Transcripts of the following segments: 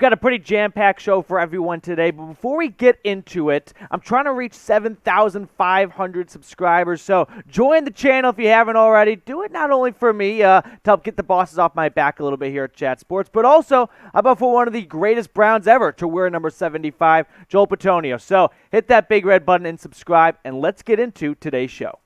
got a pretty jam-packed show for everyone today, but before we get into it, I'm trying to reach 7,500 subscribers, so join the channel if you haven't already. Do it not only for me to help get the bosses off my back a little bit here at Chat Sports, but also how about for one of the greatest Browns ever to wear number 75, Joel Petonio. So hit that big red button and subscribe, and let's get into today's show.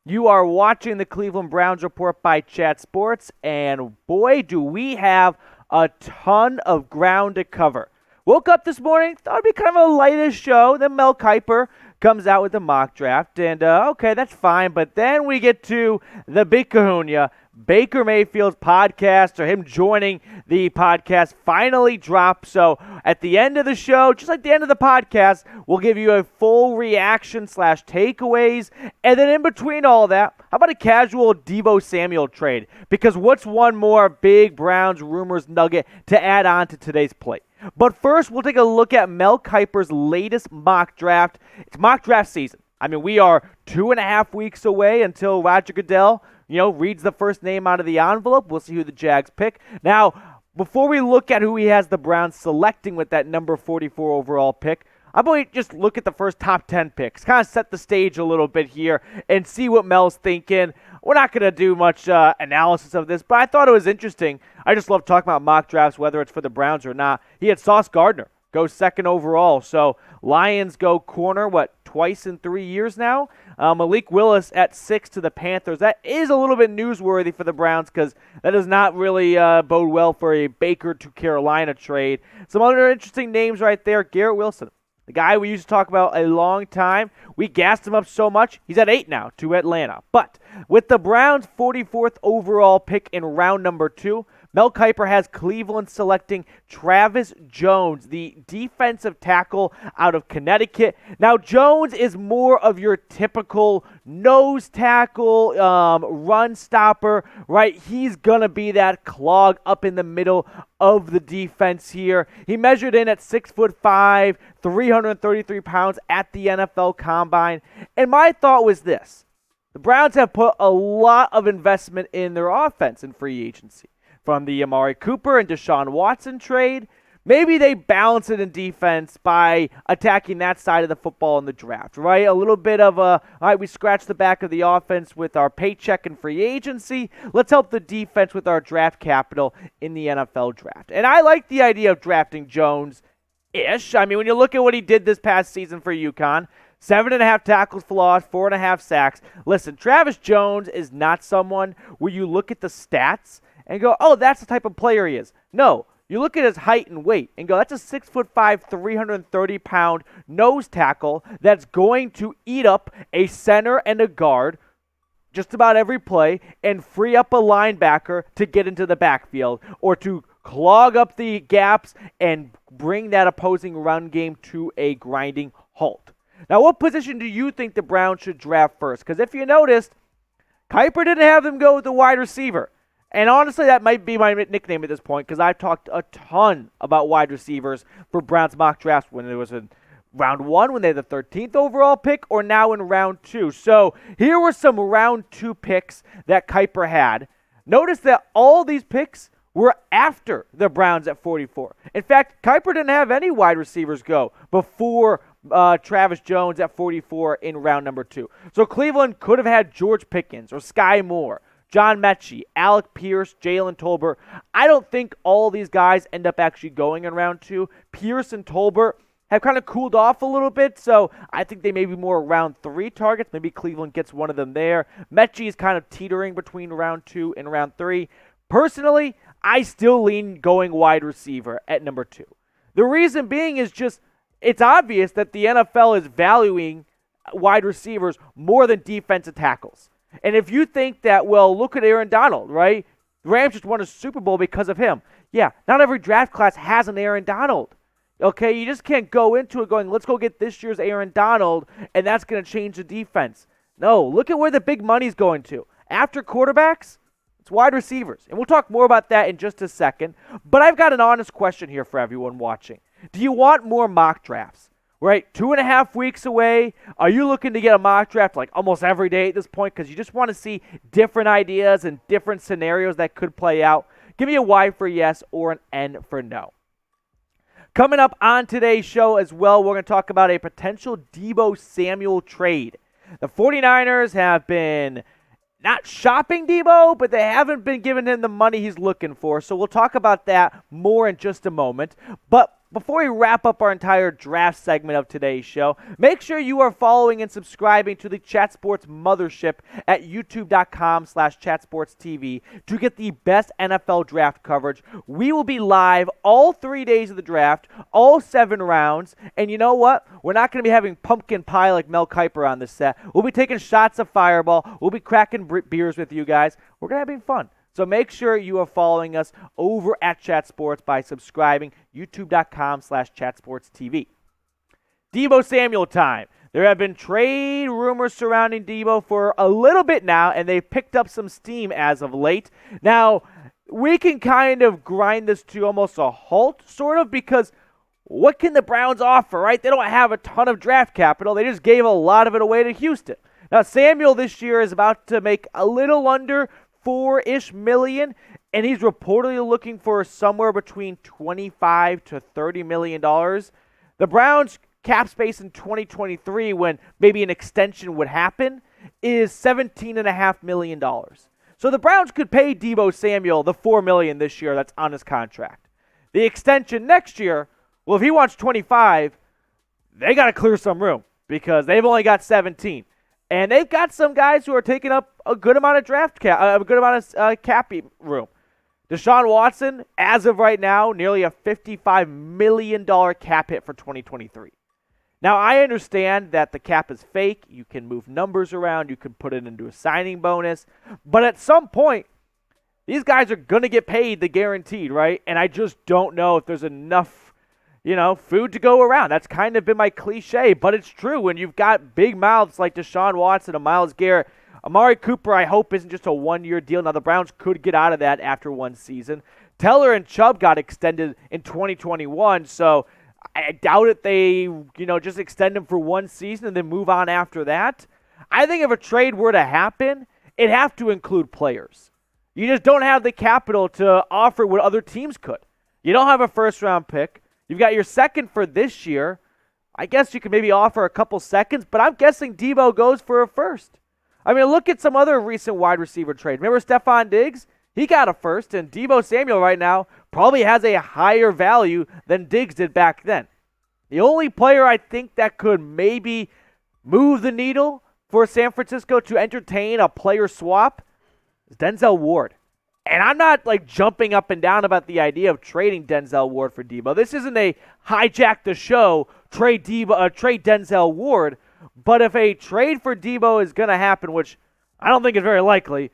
You are watching the Cleveland Browns Report by Chat Sports, and boy, do we have a ton of ground to cover. Woke up this morning, thought it'd be kind of a lightish show. Then Mel Kiper comes out with the mock draft, and okay, that's fine. But then we get to the big kahuna, Baker Mayfield's podcast, or him joining the podcast, finally dropped. So at the end of the show, just like the end of the podcast, we'll give you a full reaction / takeaways. And then in between all that, how about a casual Deebo Samuel trade? Because what's one more big Browns rumors nugget to add on to today's plate? But first, we'll take a look at Mel Kiper's latest mock draft. It's mock draft season. I mean, we are 2.5 weeks away until Roger Goodell, reads the first name out of the envelope. We'll see who the Jags pick. Now, before we look at who he has the Browns selecting with that number 44 overall pick, I'm going to just look at the first top 10 picks, kind of set the stage a little bit here and see what Mel's thinking. We're not going to do much analysis of this, but I thought it was interesting. I just love talking about mock drafts, whether it's for the Browns or not. He had Sauce Gardner go second overall. So Lions go corner, twice in 3 years now? Malik Willis at 6 to the Panthers. That is a little bit newsworthy for the Browns because that does not really bode well for a Baker to Carolina trade. Some other interesting names right there. Garrett Wilson, the guy we used to talk about a long time. We gassed him up so much, he's at 8 now to Atlanta. But with the Browns' 44th overall pick in round number 2, Mel Kiper has Cleveland selecting Travis Jones, the defensive tackle out of Connecticut. Now, Jones is more of your typical nose tackle, run stopper, right? He's going to be that clog up in the middle of the defense here. He measured in at 6'5", 333 pounds at the NFL Combine. And my thought was this. The Browns have put a lot of investment in their offense in free agency. From the Amari Cooper and Deshaun Watson trade, maybe they balance it in defense by attacking that side of the football in the draft, right? A little bit of all right, we scratch the back of the offense with our paycheck and free agency. Let's help the defense with our draft capital in the NFL draft. And I like the idea of drafting Jones-ish. I mean, when you look at what he did this past season for UConn, 7.5 tackles for loss, 4.5 sacks. Listen, Travis Jones is not someone where you look at the stats and go, oh, that's the type of player he is. No, you look at his height and weight and go, that's a 6'5", 330-pound nose tackle that's going to eat up a center and a guard just about every play and free up a linebacker to get into the backfield or to clog up the gaps and bring that opposing run game to a grinding halt. Now, what position do you think the Browns should draft first? Because if you noticed, Kiper didn't have them go with the wide receiver. And honestly, that might be my nickname at this point because I've talked a ton about wide receivers for Browns mock drafts when it was in round 1, when they had the 13th overall pick, or now in round 2. So here were some round 2 picks that Kiper had. Notice that all these picks were after the Browns at 44. In fact, Kiper didn't have any wide receivers go before Travis Jones at 44 in round number 2. So Cleveland could have had George Pickens or Sky Moore, John Mechie, Alec Pierce, Jalen Tolbert. I don't think all these guys end up actually going in round 2. Pierce and Tolbert have kind of cooled off a little bit, so I think they may be more round 3 targets. Maybe Cleveland gets one of them there. Mechie is kind of teetering between round 2 and round 3. Personally, I still lean going wide receiver at number 2. The reason being is just it's obvious that the NFL is valuing wide receivers more than defensive tackles. And if you think that, well, look at Aaron Donald, right? The Rams just won a Super Bowl because of him. Yeah, not every draft class has an Aaron Donald. Okay, you just can't go into it going, let's go get this year's Aaron Donald, and that's going to change the defense. No, look at where the big money's going to. After quarterbacks, it's wide receivers. And we'll talk more about that in just a second. But I've got an honest question here for everyone watching. Do you want more mock drafts right? 2.5 weeks away. Are you looking to get a mock draft like almost every day at this point because you just want to see different ideas and different scenarios that could play out? Give me a Y for yes or an N for no. Coming up on today's show as well, we're going to talk about a potential Deebo Samuel trade. The 49ers have been not shopping Deebo, but they haven't been giving him the money he's looking for. So we'll talk about that more in just a moment. But before we wrap up our entire draft segment of today's show, make sure you are following and subscribing to the Chat Sports Mothership at youtube.com/chatsportstv to get the best NFL draft coverage. We will be live all 3 days of the draft, all 7 rounds. And you know what? We're not going to be having pumpkin pie like Mel Kiper on the set. We'll be taking shots of Fireball. We'll be cracking beers with you guys. We're going to have fun. So make sure you are following us over at Chat Sports by subscribing, youtube.com/chatsportstv. Deebo Samuel time. There have been trade rumors surrounding Deebo for a little bit now, and they've picked up some steam as of late. Now, we can kind of grind this to almost a halt, sort of, because what can the Browns offer, right? They don't have a ton of draft capital. They just gave a lot of it away to Houston. Now, Samuel this year is about to make a little under $4-ish million, and he's reportedly looking for somewhere between $25 to $30 million. The Browns' cap space in 2023, when maybe an extension would happen, is $17.5 million. So the Browns could pay Deebo Samuel the $4 million this year that's on his contract. The extension next year, well, if he wants 25, they got to clear some room because they've only got 17. And they've got some guys who are taking up a good amount of draft cap, a good amount of cap room. Deshaun Watson, as of right now, nearly a $55 million cap hit for 2023. Now, I understand that the cap is fake. You can move numbers around. You can put it into a signing bonus. But at some point, these guys are going to get paid the guaranteed, right? And I just don't know if there's enough food to go around. That's kind of been my cliche, but it's true. When you've got big mouths like Deshaun Watson and Myles Garrett, Amari Cooper, I hope, isn't just a one-year deal. Now, the Browns could get out of that after one season. Teller and Chubb got extended in 2021, so I doubt it they, just extend them for one season and then move on after that. I think if a trade were to happen, it'd have to include players. You just don't have the capital to offer what other teams could. You don't have a first-round pick. You've got your second for this year. I guess you could maybe offer a couple seconds, but I'm guessing Deebo goes for a first. I mean, look at some other recent wide receiver trades. Remember Stephon Diggs? He got a first, and Deebo Samuel right now probably has a higher value than Diggs did back then. The only player I think that could maybe move the needle for San Francisco to entertain a player swap is Denzel Ward. And I'm not jumping up and down about the idea of trading Denzel Ward for Deebo. This isn't a hijack the show, trade Denzel Ward. But if a trade for Deebo is going to happen, which I don't think is very likely,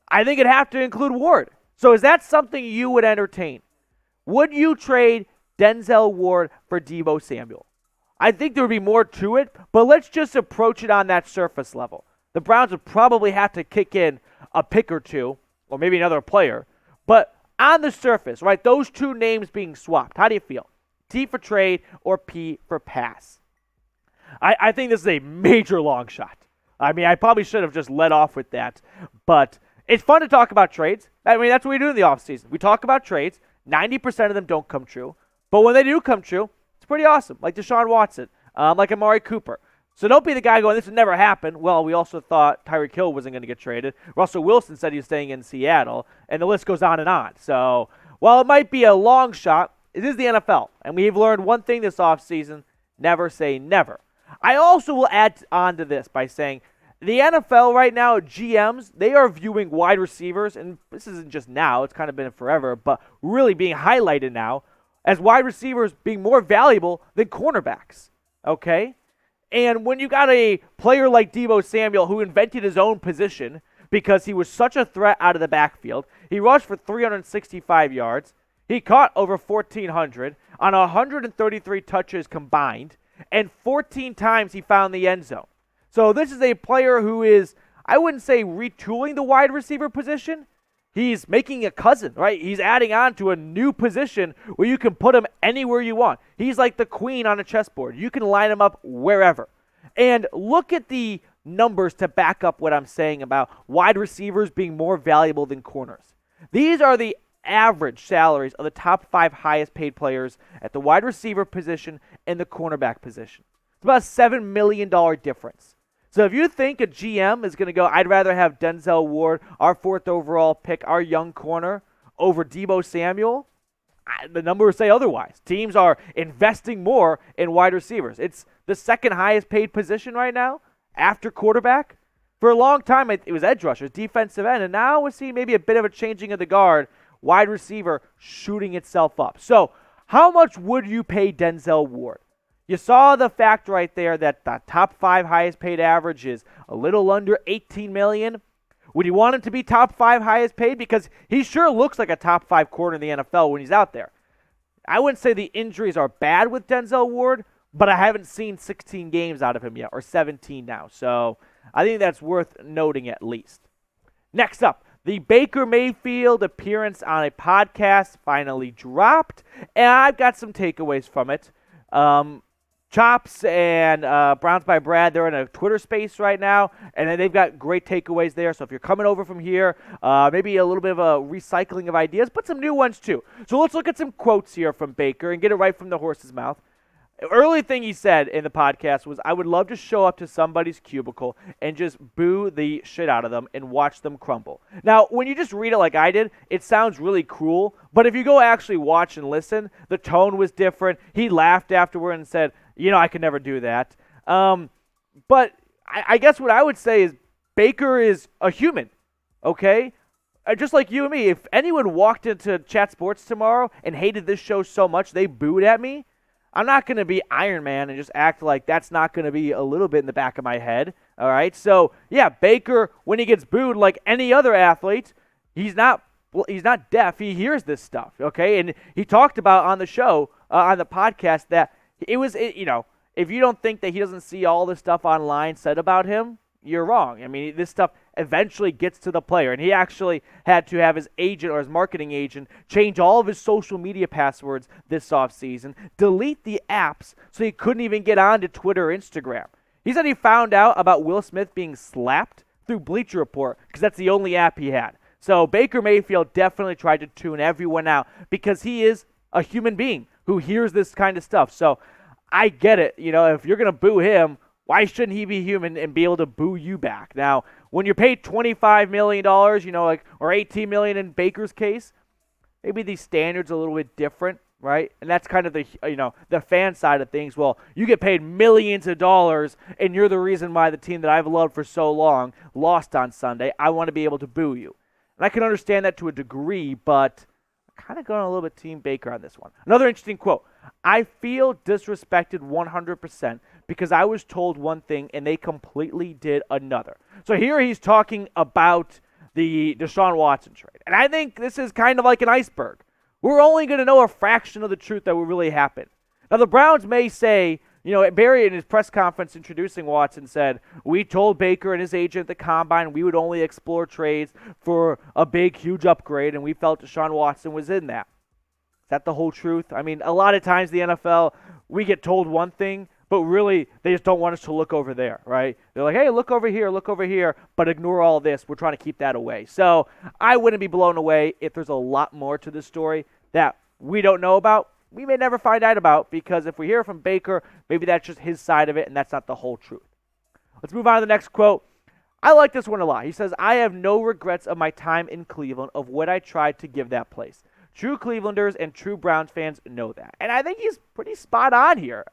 I think it'd have to include Ward. So is that something you would entertain? Would you trade Denzel Ward for Deebo Samuel? I think there would be more to it, but let's just approach it on that surface level. The Browns would probably have to kick in a pick or two, or maybe another player. But on the surface, right, those two names being swapped, how do you feel? T for trade or P for pass? I think this is a major long shot. I mean, I probably should have just let off with that. But it's fun to talk about trades. I mean, that's what we do in the offseason. We talk about trades. 90% of them don't come true. But when they do come true, it's pretty awesome. Like Deshaun Watson, like Amari Cooper. So don't be the guy going, this would never happen. Well, we also thought Tyreek Hill wasn't going to get traded. Russell Wilson said he was staying in Seattle. And the list goes on and on. So while it might be a long shot, it is the NFL. And we've learned one thing this offseason, never say never. I also will add on to this by saying the NFL right now, GMs, they are viewing wide receivers, and this isn't just now, it's kind of been forever, but really being highlighted now, as wide receivers being more valuable than cornerbacks, okay? And when you got a player like Deebo Samuel who invented his own position because he was such a threat out of the backfield, he rushed for 365 yards, he caught over 1,400 on 133 touches combined, and 14 times he found the end zone. So this is a player who is, I wouldn't say retooling the wide receiver position. he's making a cousin, right? He's adding on to a new position where you can put him anywhere you want. He's like the queen on a chessboard. You can line him up wherever. And look at the numbers to back up what I'm saying about wide receivers being more valuable than corners. These are the average salaries of the top 5 highest paid players at the wide receiver position and the cornerback position. It's about a $7 million difference. So if you think a GM is going to go, I'd rather have Denzel Ward, our 4th overall pick, our young corner, over Deebo Samuel, the numbers say otherwise. Teams are investing more in wide receivers. It's the 2nd highest paid position right now after quarterback. For a long time, it was edge rushers, defensive end, and now we're seeing maybe a bit of a changing of the guard, wide receiver shooting itself up. So how much would you pay Denzel Ward? You saw the fact right there that the top 5 highest paid average is a little under $18 million. Would you want him to be top 5 highest paid? Because he sure looks like a top 5 corner in the NFL when he's out there. I wouldn't say the injuries are bad with Denzel Ward, but I haven't seen 16 games out of him yet, or 17 now. So I think that's worth noting at least. Next up, the Baker Mayfield appearance on a podcast finally dropped, and I've got some takeaways from it. Chops and Browns by Brad, they're in a Twitter space right now, and they've got great takeaways there. So if you're coming over from here, maybe a little bit of a recycling of ideas, but some new ones too. So let's look at some quotes here from Baker and get it right from the horse's mouth. Early thing he said in the podcast was, I would love to show up to somebody's cubicle and just boo the shit out of them and watch them crumble. Now, when you just read it like I did, it sounds really cruel, but if you go actually watch and listen, the tone was different. He laughed afterward and said, I could never do that. But I guess what I would say is Baker is a human, okay? Just like you and me, if anyone walked into Chat Sports tomorrow and hated this show so much they booed at me, I'm not going to be Iron Man and just act like that's not going to be a little bit in the back of my head, all right? So, yeah, Baker, when he gets booed like any other athlete, he's not deaf. He hears this stuff, okay? And he talked about on the show, on the podcast, that if you don't think that he doesn't see all this stuff online said about him, you're wrong. I mean, this stuff eventually gets to the player, and he actually had to have his agent or his marketing agent change all of his social media passwords this offseason, delete the apps so he couldn't even get onto Twitter or Instagram. He said he found out about Will Smith being slapped through Bleacher Report because that's the only app he had. So Baker Mayfield definitely tried to tune everyone out because he is a human being who hears this kind of stuff. So I get it. If you're going to boo him, why shouldn't he be human and be able to boo you back? Now, when you're paid $25 million, or $18 million in Baker's case, maybe the standard's a little bit different, right? And that's kind of the fan side of things. Well, you get paid millions of dollars, and you're the reason why the team that I've loved for so long lost on Sunday. I want to be able to boo you. And I can understand that to a degree, but I'm kind of going a little bit Team Baker on this one. Another interesting quote. I feel disrespected 100% because I was told one thing and they completely did another. So here he's talking about the Deshaun Watson trade. And I think this is kind of like an iceberg. We're only going to know a fraction of the truth that will really happen. Now, the Browns may say, Barry in his press conference introducing Watson said, we told Baker and his agent at the Combine we would only explore trades for a big, huge upgrade, and we felt Deshaun Watson was in that. Is that the whole truth? I mean, a lot of times the NFL, we get told one thing, but really they just don't want us to look over there, right? They're like, hey, look over here, but ignore all this. We're trying to keep that away. So I wouldn't be blown away if there's a lot more to this story that we don't know about. We may never find out about because if we hear from Baker, maybe that's just his side of it and that's not the whole truth. Let's move on to the next quote. I like this one a lot. He says, I have no regrets of my time in Cleveland of what I tried to give that place. True Clevelanders and true Browns fans know that. And I think he's pretty spot on here.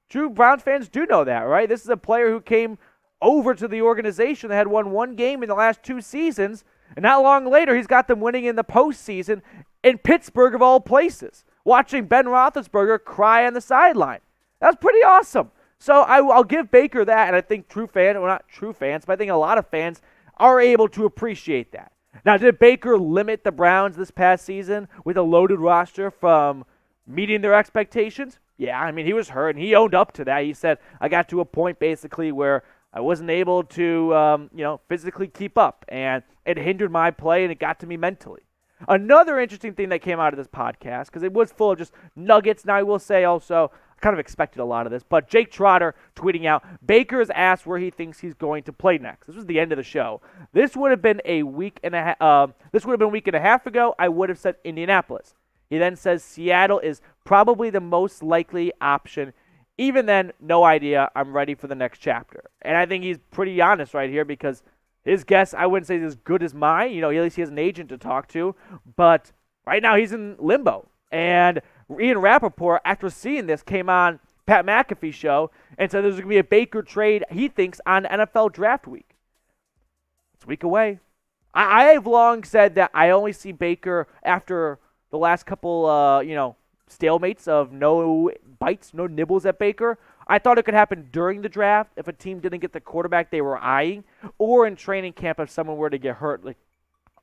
True Browns fans do know that, right? This is a player who came over to the organization that had won one game in the last 2 seasons, and not long later he's got them winning in the postseason in Pittsburgh of all places, watching Ben Roethlisberger cry on the sideline. That's pretty awesome. So I'll give Baker that, and I think not true fans, but I think a lot of fans are able to appreciate that. Now, did Baker limit the Browns this past season with a loaded roster from meeting their expectations? Yeah, I mean, he was hurt, and he owned up to that. He said, I got to a point basically where I wasn't able to, physically keep up, and it hindered my play, and it got to me mentally. Another interesting thing that came out of this podcast, because it was full of just nuggets. Now, I will say also, I kind of expected a lot of this, but Jake Trotter tweeting out, Baker is asked where he thinks he's going to play next. This was the end of the show. This would have been a week and a half ago. I would have said Indianapolis. He then says Seattle is probably the most likely option. Even then, no idea. I'm ready for the next chapter. And I think he's pretty honest right here because his guess, I wouldn't say is as good as mine. At least he has an agent to talk to. But right now he's in limbo. And Ian Rappaport, after seeing this, came on Pat McAfee's show and said there's going to be a Baker trade, he thinks, on NFL draft week. It's a week away. I've long said that I only see Baker after the last couple, stalemates of no bites, no nibbles at Baker. I thought it could happen during the draft if a team didn't get the quarterback they were eyeing, or in training camp if someone were to get hurt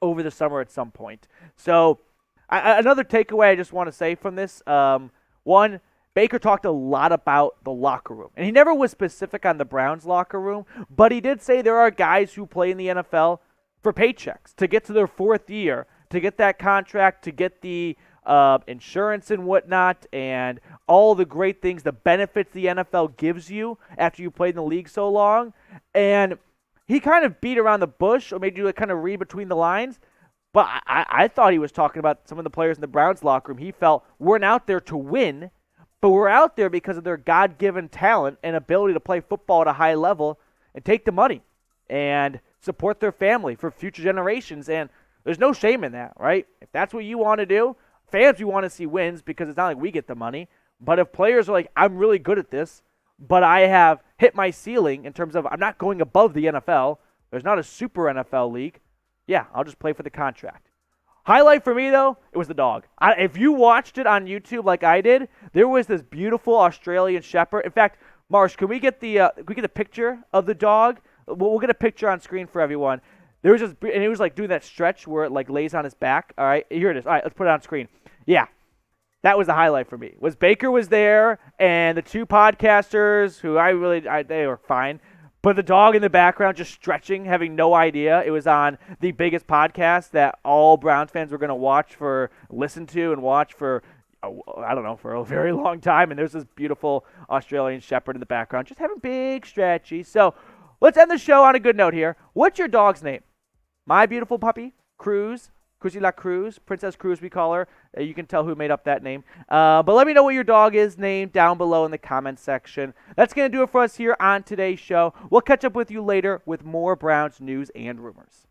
over the summer at some point. So another takeaway I just want to say from this, one, Baker talked a lot about the locker room. And he never was specific on the Browns locker room, but he did say there are guys who play in the NFL for paychecks, to get to their fourth year, to get that contract, to get the insurance and whatnot, and all the great things, the benefits the NFL gives you after you played in the league so long. And he kind of beat around the bush, or made you kind of read between the lines. But I thought he was talking about some of the players in the Browns locker room. He felt we're not out there to win, but we're out there because of their God-given talent and ability to play football at a high level and take the money and support their family for future generations. And there's no shame in that, right? If that's what you want to do, fans, we want to see wins because it's not like we get the money. But if players are like, I'm really good at this, but I have hit my ceiling in terms of I'm not going above the NFL, there's not a super NFL league, yeah, I'll just play for the contract. Highlight for me, though, it was the dog. If you watched it on YouTube like I did, there was this beautiful Australian Shepherd. In fact, Marsh, can we get the picture of the dog? We'll get a picture on screen for everyone. There was and he was doing that stretch where it lays on his back. All right, here it is. All right, let's put it on screen. Yeah, that was the highlight for me. Baker was there, and the two podcasters who they were fine. But the dog in the background just stretching, having no idea. It was on the biggest podcast that all Browns fans were going to listen to and watch for, for a very long time. And there's this beautiful Australian Shepherd in the background just having big stretchy. So let's end the show on a good note here. What's your dog's name? My beautiful puppy, Cruz. Cruzy La Cruz, Princess Cruz we call her. You can tell who made up that name. But let me know what your dog is named down below in the comments section. That's going to do it for us here on today's show. We'll catch up with you later with more Browns news and rumors.